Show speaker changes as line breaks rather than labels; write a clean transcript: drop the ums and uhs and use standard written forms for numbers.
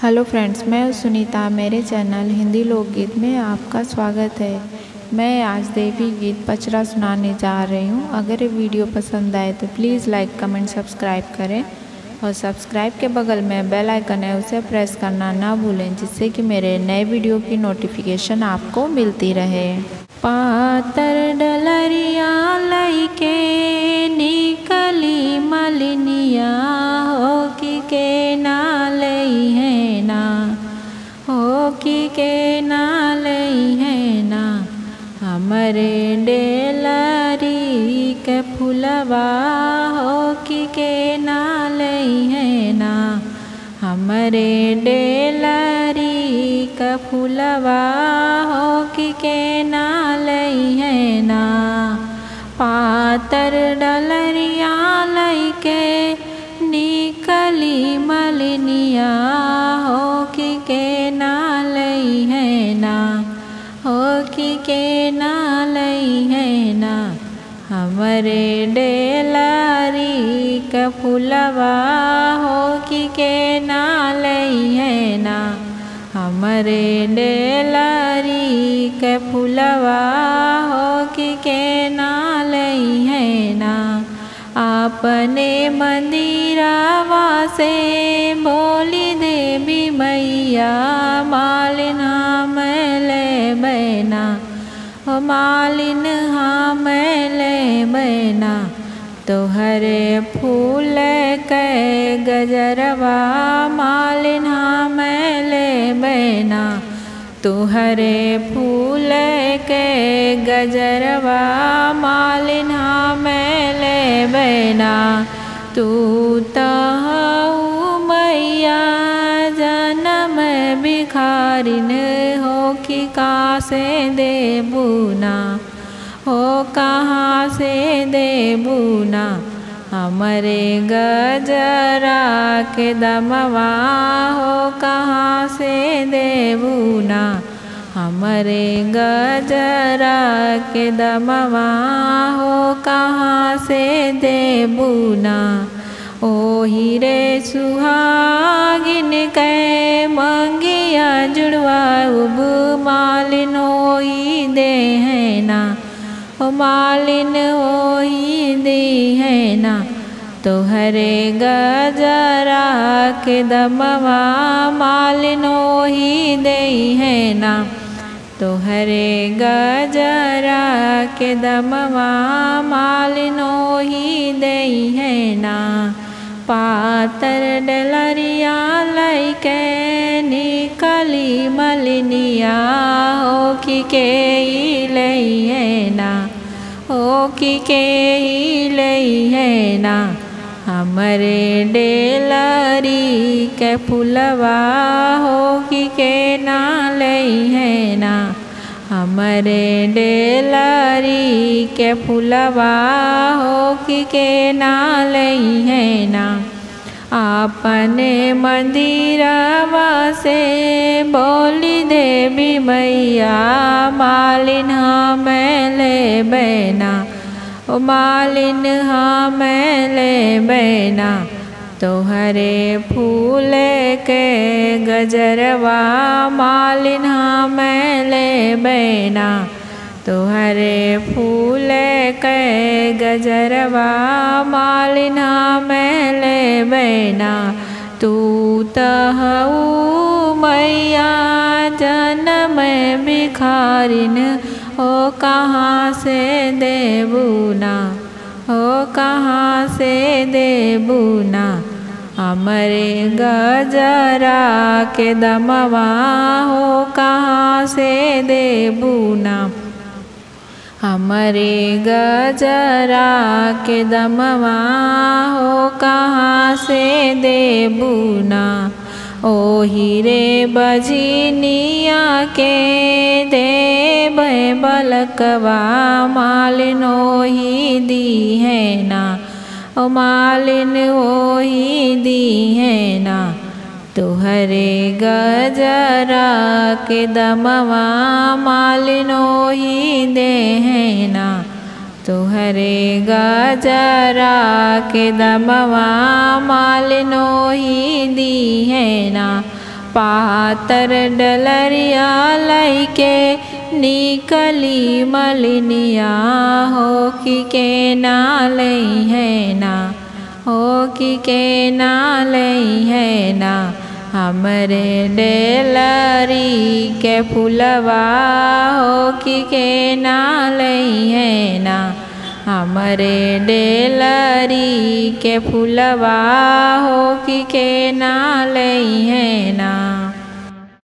Hello friends, मैं हूँ सुनीता। मेरे चैनल हिंदी लोकगीत में आपका स्वागत है। मैं आज देवी गीत पचरा सुनाने जा रही हूँ। अगर ये वीडियो पसंद आए तो प्लीज़ लाइक कमेंट सब्सक्राइब करें और सब्सक्राइब के बगल में बेल आइकन है उसे प्रेस करना ना भूलें, जिससे कि मेरे नए वीडियो की नोटिफिकेशन आपको मिलती रहे। पातर डलरिया लइके निकली मलिनिया हो के ना लई है ना, हो के ना लई है ना। हमरे डेलरी के फुलवा हो के ना लई है ना, हमरे डेलरी का फुलवा हो के ना लई है ना। पातर डलरिया लइके निकली मलिनिया हो के ना लई है ना, हो के ना लई है ना। हमरे डेलरी का फुलवा हो के ना लई है ना, हमरे डेलरी के फुलवा हो के ना लई है ना। अपने मंदिरवा से बोली देवी मैया मालिन हम ले बैना, हो मालिन हम ले बैना। तोहरे फूल के गजरवा मालिन हम ले बैना, तुहरे फूल के गजरवा मालिन हम ले बैना। तू तहु मैया जन्म भिखारिन हो कि कहाँ से देबू ना, हो कहाँ से देबू ना। हमरे गजरा के दमवा हो कहाँ से देबू ना, हमरे गजरा के दमवा हो कहाँ से देबू ना। ओ हीरे सुहागिन के मंगिया जुड़वा उब मालिन होई दे है ना, ओ मालिन होई दे है ना। तोहरे गजरा के दमवा मालिन होई दे है ना, तोहरे गजरा के दमवा मालिन होई दे है ना। पातर डलरिया लइके निकली मलिनिया हो के लई है ना, हो के लई है ना। हमरे डेलरी के फुलवा हो के ना लई है ना, हमरे डेलरी के फुलवा हो के ना लई है ना। अपने मंदिरवा से बोली देवी मैया मालिन हम ले बैना, ओ मालिन हम ले बैना। तोहरे फूल के गजरवा मालिन हम ले बैना, तोहरे फूल के गजरवा मालिन हम ले बैना। तू तहु मैया जन्म भिखारिन हो कहाँ से देबू ना, हो कहाँ से देबू ना। हमरे गजरा के दमवा हो कहाँ से देबू ना, हमरे गजरा के दमवा हो कहाँ से देबू ना। ओ हीरे बजनिया के देव बलकवा मालिन ओही दी है ना, ओ मालिन ओही दी है ना। तुहरे गजरा के दमवा मालिन ओही दे है ना, तुहरे गजरा के दमवा मालिनो ही दी है ना। पातर डलरिया लैके निकली मलिनिया हो कि के नाले है ना, हो कि के नाले है ना। हमरे डेलरी के फुलवा हो कि के नाले है ना, हमरे डेलरी के फुलवा हो कि के नाले है ना।